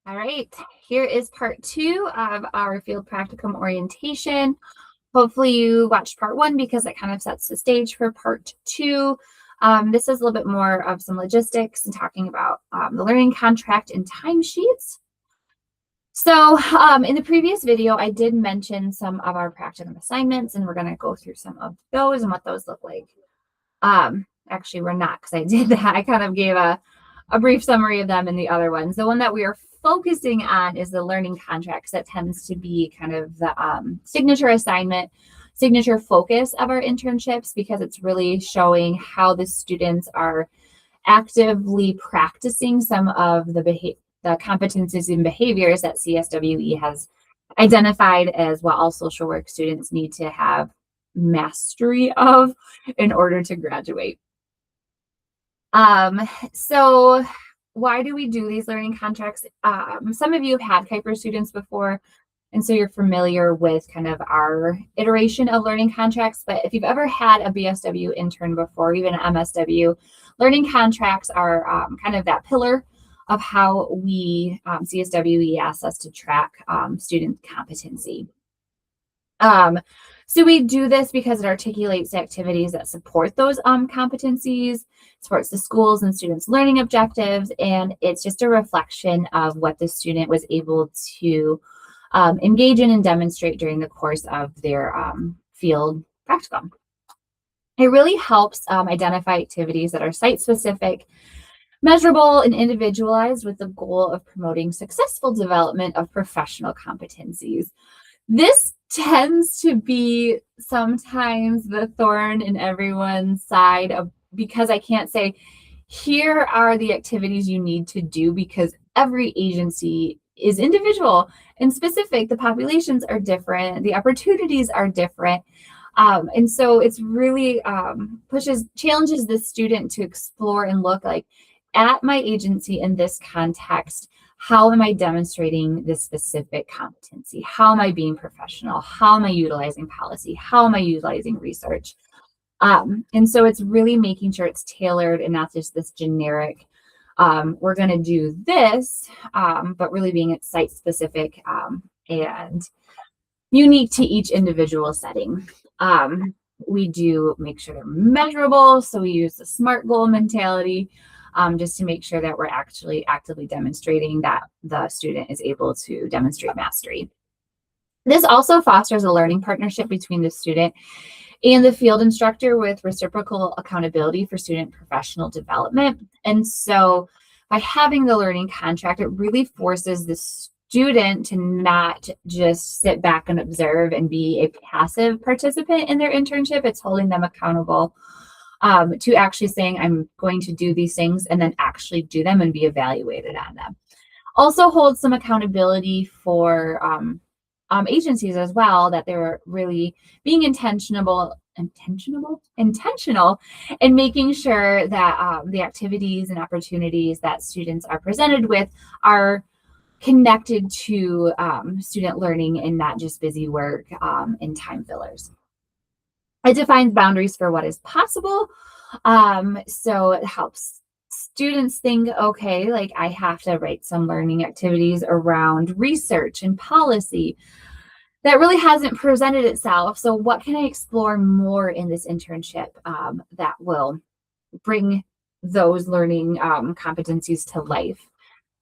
All right, here is part 2 of our field practicum orientation. Hopefully you watched part 1 because it kind of sets the stage for part 2. This is a little bit more of some logistics and talking about the learning contract and timesheets. So in the previous video, I did mention some of our practicum assignments, and we're going to go through some of those and what those look like. Actually, we're not, because I did that. I kind of gave a brief summary of them in the other ones. The one that we are focusing on is the learning contracts. That tends to be kind of the signature assignment, signature focus of our internships, because it's really showing how the students are actively practicing some of the competencies and behaviors that CSWE has identified as what all social work students need to have mastery of in order to graduate. So why do we do these learning contracts? Some of you have had Kuiper students before, and so you're familiar with kind of our iteration of learning contracts. But if you've ever had a BSW intern before, even an MSW, learning contracts are kind of that pillar of how we, CSWE asks us to track student competency. So we do this because it articulates activities that support those competencies, supports the schools and students' learning objectives, and it's just a reflection of what the student was able to engage in and demonstrate during the course of their field practicum. It really helps identify activities that are site-specific, measurable, and individualized with the goal of promoting successful development of professional competencies. This tends to be sometimes the thorn in everyone's side because I can't say, here are the activities you need to do, because every agency is individual and specific. The populations are different. The opportunities are different. And so it's really challenges the student to explore and look like, at my agency in this context, how am I demonstrating this specific competency? How am I being professional? How am I utilizing policy? How am I utilizing research? And so it's really making sure it's tailored and not just this generic, we're going to do this, but really being site specific and unique to each individual setting. We do make sure they're measurable. So we use the SMART goal mentality. Just to make sure that we're actually actively demonstrating that the student is able to demonstrate mastery. This also fosters a learning partnership between the student and the field instructor with reciprocal accountability for student professional development. And so by having the learning contract, it really forces the student to not just sit back and observe and be a passive participant in their internship. It's holding them accountable to actually saying, I'm going to do these things, and then actually do them and be evaluated on them. Also holds some accountability for agencies as well, that they're really being intentional and making sure that the activities and opportunities that students are presented with are connected to student learning and not just busy work and time fillers. It defines boundaries for what is possible. So it helps students think, okay, like I have to write some learning activities around research and policy that really hasn't presented itself. So what can I explore more in this internship that will bring those learning competencies to life?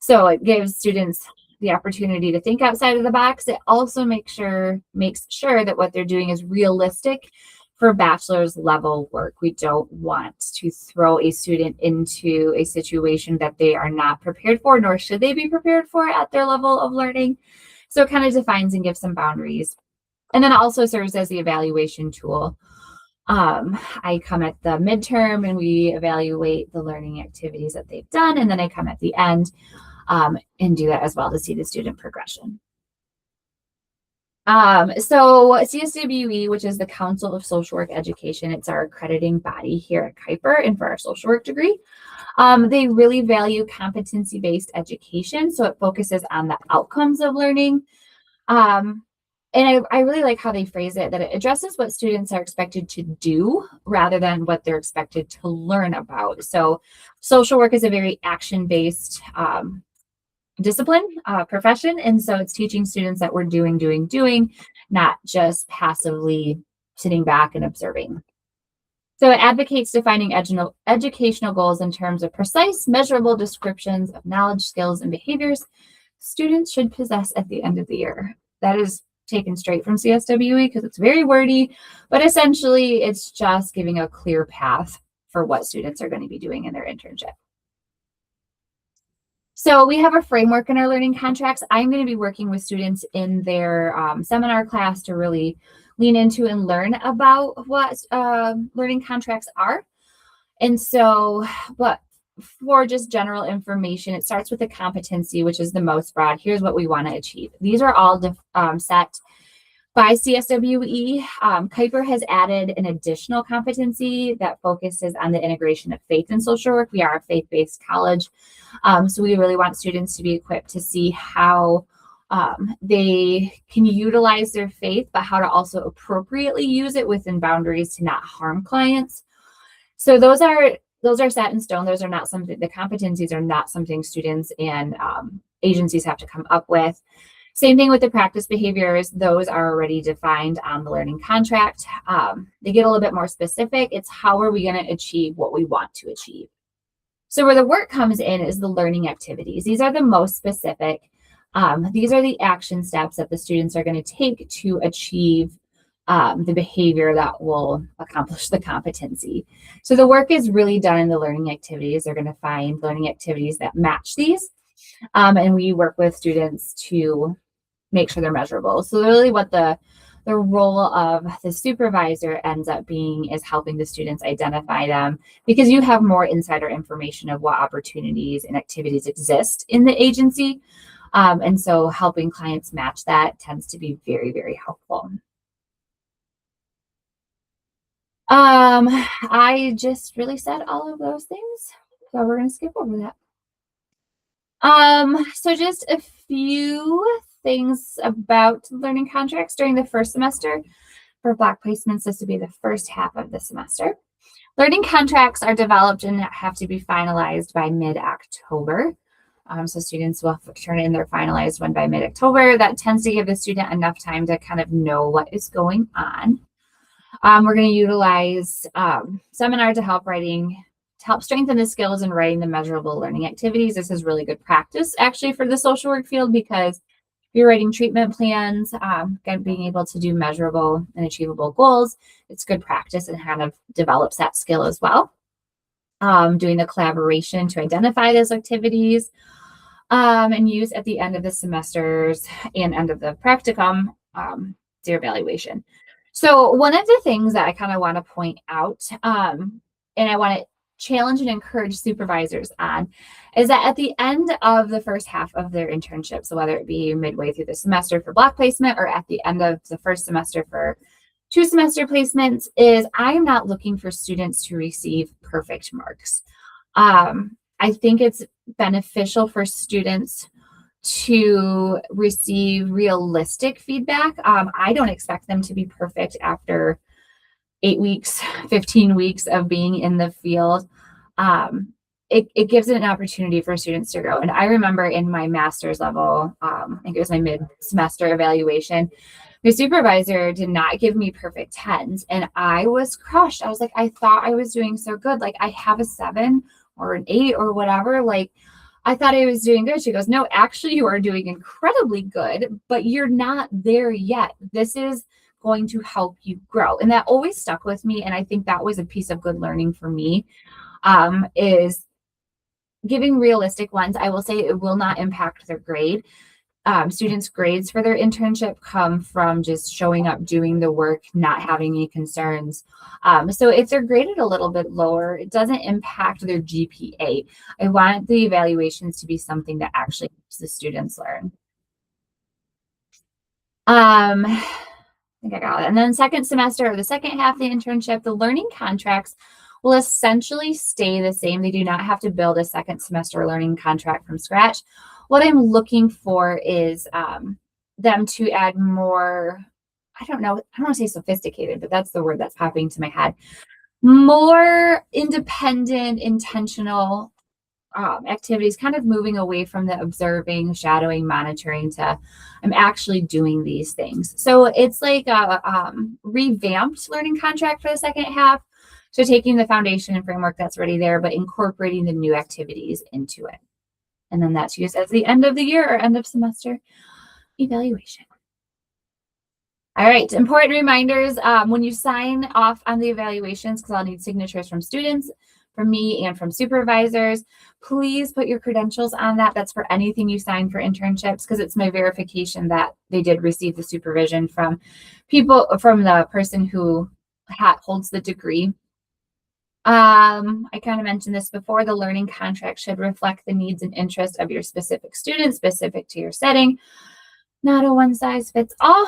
So it gives students the opportunity to think outside of the box. It also makes sure that what they're doing is realistic for bachelor's level work. We don't want to throw a student into a situation that they are not prepared for, nor should they be prepared for at their level of learning. So it kind of defines and gives some boundaries. And then it also serves as the evaluation tool. I come at the midterm and we evaluate the learning activities that they've done. And then I come at the end and do that as well to see the student progression. So CSWE, which is the Council of Social Work Education, it's our accrediting body here at Kuiper and for our social work degree. They really value competency-based education, so it focuses on the outcomes of learning. And I really like how they phrase it, that it addresses what students are expected to do rather than what they're expected to learn about. So social work is a very action-based discipline, profession. And so it's teaching students that we're doing, not just passively sitting back and observing. So it advocates defining educational goals in terms of precise, measurable descriptions of knowledge, skills, and behaviors students should possess at the end of the year. That is taken straight from CSWE because it's very wordy, but essentially it's just giving a clear path for what students are going to be doing in their internship. So we have a framework in our learning contracts. I'm going to be working with students in their seminar class to really lean into and learn about what learning contracts are. And so, but for just general information, it starts with the competency, which is the most broad. Here's what we want to achieve. These are all set by CSWE. Kuiper has added an additional competency that focuses on the integration of faith and social work. We are a faith-based college, so we really want students to be equipped to see how they can utilize their faith, but how to also appropriately use it within boundaries to not harm clients. So those are set in stone. Those are not something, the competencies are not something students and agencies have to come up with. Same thing with the practice behaviors. Those are already defined on the learning contract. They get a little bit more specific. It's how are we going to achieve what we want to achieve. So where the work comes in is the learning activities. These are the most specific. These are the action steps that the students are going to take to achieve the behavior that will accomplish the competency. So the work is really done in the learning activities. They're going to find learning activities that match these. And we work with students to make sure they're measurable. So really what the role of the supervisor ends up being is helping the students identify them, because you have more insider information of what opportunities and activities exist in the agency. And so helping clients match that tends to be very, very helpful. I just really said all of those things, so we're going to skip over that. So just a few things about learning contracts during the first semester. For block placements, this would be the first half of the semester. Learning contracts are developed and have to be finalized by mid-October. So students will turn in their finalized one by mid-October. That tends to give the student enough time to kind of know what is going on. We're going to utilize seminar to help strengthen the skills in writing the measurable learning activities. This is really good practice actually for the social work field, because if you're writing treatment plans, being able to do measurable and achievable goals, it's good practice and kind of develops that skill as well. Doing the collaboration to identify those activities and use at the end of the semesters and end of the practicum, their evaluation. So one of the things that I kind of want to point out, and I want to challenge and encourage supervisors on, is that at the end of the first half of their internship, so whether it be midway through the semester for block placement or at the end of the first semester for 2 semester placements, is I am not looking for students to receive perfect marks. I think it's beneficial for students to receive realistic feedback. I don't expect them to be perfect after 8 weeks, 15 weeks of being in the field. It gives it an opportunity for students to grow. And I remember in my master's level, I think it was my mid-semester evaluation, my supervisor did not give me perfect 10s. And I was crushed. I was like, I thought I was doing so good. Like I have a 7 or an 8 or whatever. Like I thought I was doing good. She goes, no, actually you are doing incredibly good, but you're not there yet. This is going to help you grow. And that always stuck with me. And I think that was a piece of good learning for me, is giving realistic ones. I will say it will not impact their grade. Students' grades for their internship come from just showing up, doing the work, not having any concerns. So if they're graded a little bit lower, it doesn't impact their GPA. I want the evaluations to be something that actually helps the students learn. I think I got it. And then second semester or the second half of the internship, the learning contracts will essentially stay the same. They do not have to build a second semester learning contract from scratch. What I'm looking for is them to add more, I don't want to say sophisticated, but that's the word that's popping to my head. More independent, intentional activities, kind of moving away from the observing, shadowing, monitoring to I'm actually doing these things. So it's like a revamped learning contract for the second half. So taking the foundation and framework that's already there, but incorporating the new activities into it. And then that's used as the end of the year or end of semester evaluation. All right, important reminders when you sign off on the evaluations, because I'll need signatures from students, from me, and from supervisors. Please put your credentials on that. That's for anything you sign for internships, because it's my verification that they did receive the supervision from the person who holds the degree. I kind of mentioned this before. The learning contract should reflect the needs and interests of your specific student, specific to your setting. Not a one size fits all.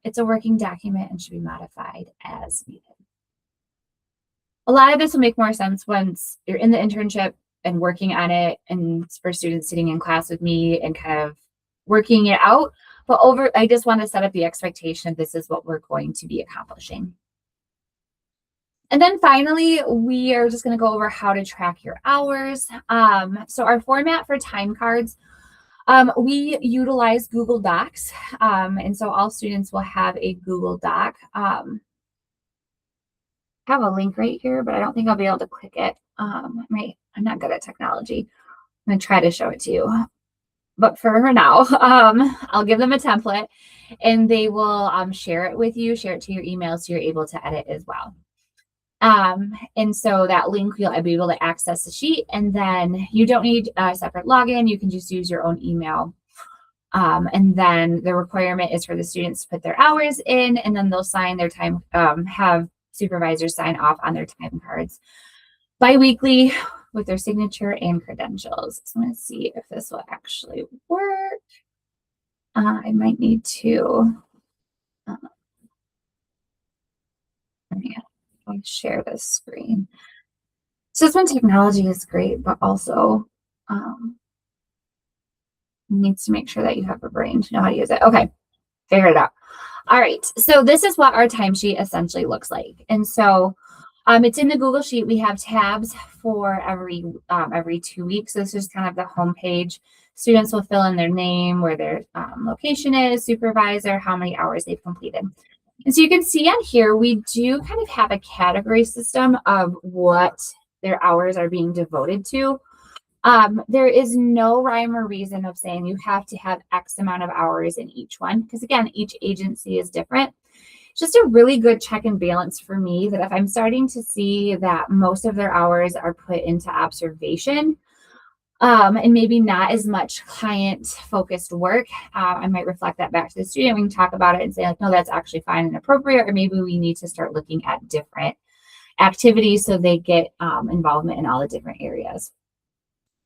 It's a working document and should be modified as needed. A lot of this will make more sense once you're in the internship and working on it, and for students sitting in class with me and kind of working it out. But I just want to set up the expectation this is what we're going to be accomplishing. And then finally, we are just going to go over how to track your hours. So our format for time cards, we utilize Google Docs. And so all students will have a Google Doc. I have a link right here, but I don't think I'll be able to click it. I'm not good at technology. I'm going to try to show it to you. But for now, I'll give them a template and they will share it with you, share it to your email so you're able to edit as well. And so that link, you'll be able to access the sheet, and then you don't need a separate login. You can just use your own email. And then the requirement is for the students to put their hours in, and then they'll sign their time, have supervisors sign off on their time cards bi-weekly with their signature and credentials. So I'm going to see if this will actually work. I might need to share this screen. So this one, technology is great, but also needs to make sure that you have a brain to know how to use it. Okay, figured it out. All right, so this is what our timesheet essentially looks like. And so it's in the Google Sheet. We have tabs for every 2 weeks. So this is kind of the home page. Students will fill in their name, where their location is, supervisor, how many hours they've completed. And so you can see on here, we do kind of have a category system of what their hours are being devoted to. There is no rhyme or reason of saying you have to have X amount of hours in each one, because again, each agency is different. It's just a really good check and balance for me that if I'm starting to see that most of their hours are put into observation, and maybe not as much client-focused work, I might reflect that back to the student. We can talk about it and say, like, no, that's actually fine and appropriate, or maybe we need to start looking at different activities so they get involvement in all the different areas.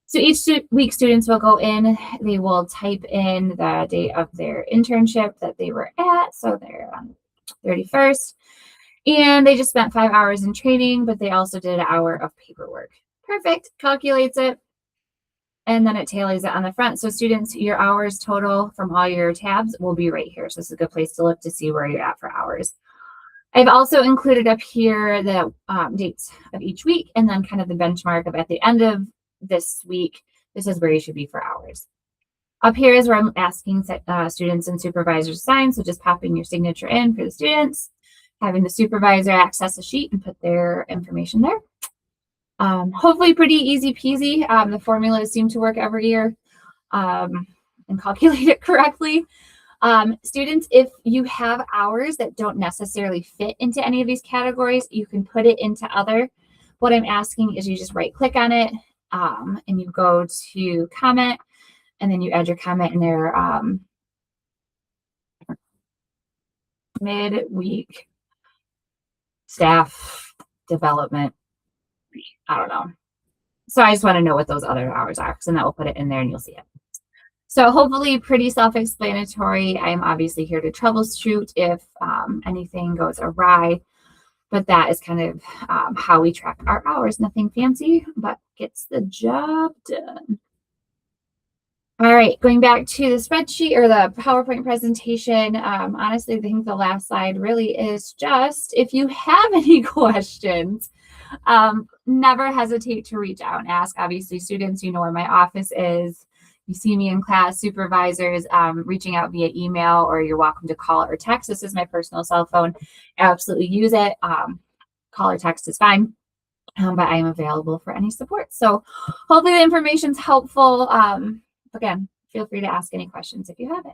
So each week, students will go in, they will type in the date of their internship that they were at, so they're on 31st, and they just spent 5 hours in training, but they also did an hour of paperwork. Perfect, calculates it. And then it tallies it on the front. So students, your hours total from all your tabs will be right here. So this is a good place to look to see where you're at for hours. I've also included up here the dates of each week, and then kind of the benchmark of at the end of this week, this is where you should be for hours. Up here is where I'm asking students and supervisors to sign. So just popping your signature in for the students, having the supervisor access the sheet and put their information there. Hopefully pretty easy peasy. The formulas seem to work every year and calculate it correctly. Students, if you have hours that don't necessarily fit into any of these categories, you can put it into other. What I'm asking is you just right click on it and you go to comment, and then you add your comment in there. Mid-week staff development. I don't know. So I just want to know what those other hours are, and that will put it in there and you'll see it. So hopefully pretty self-explanatory. I'm obviously here to troubleshoot if anything goes awry, but that is kind of how we track our hours. Nothing fancy, but gets the job done. All right, going back to the spreadsheet or the PowerPoint presentation, honestly, I think the last slide really is just if you have any questions, never hesitate to reach out and ask. Obviously, students, you know where my office is. You see me in class, supervisors, reaching out via email, or you're welcome to call or text. This is my personal cell phone. Absolutely use it. Call or text is fine. But I am available for any support. So hopefully the information's helpful. Again, feel free to ask any questions if you have it.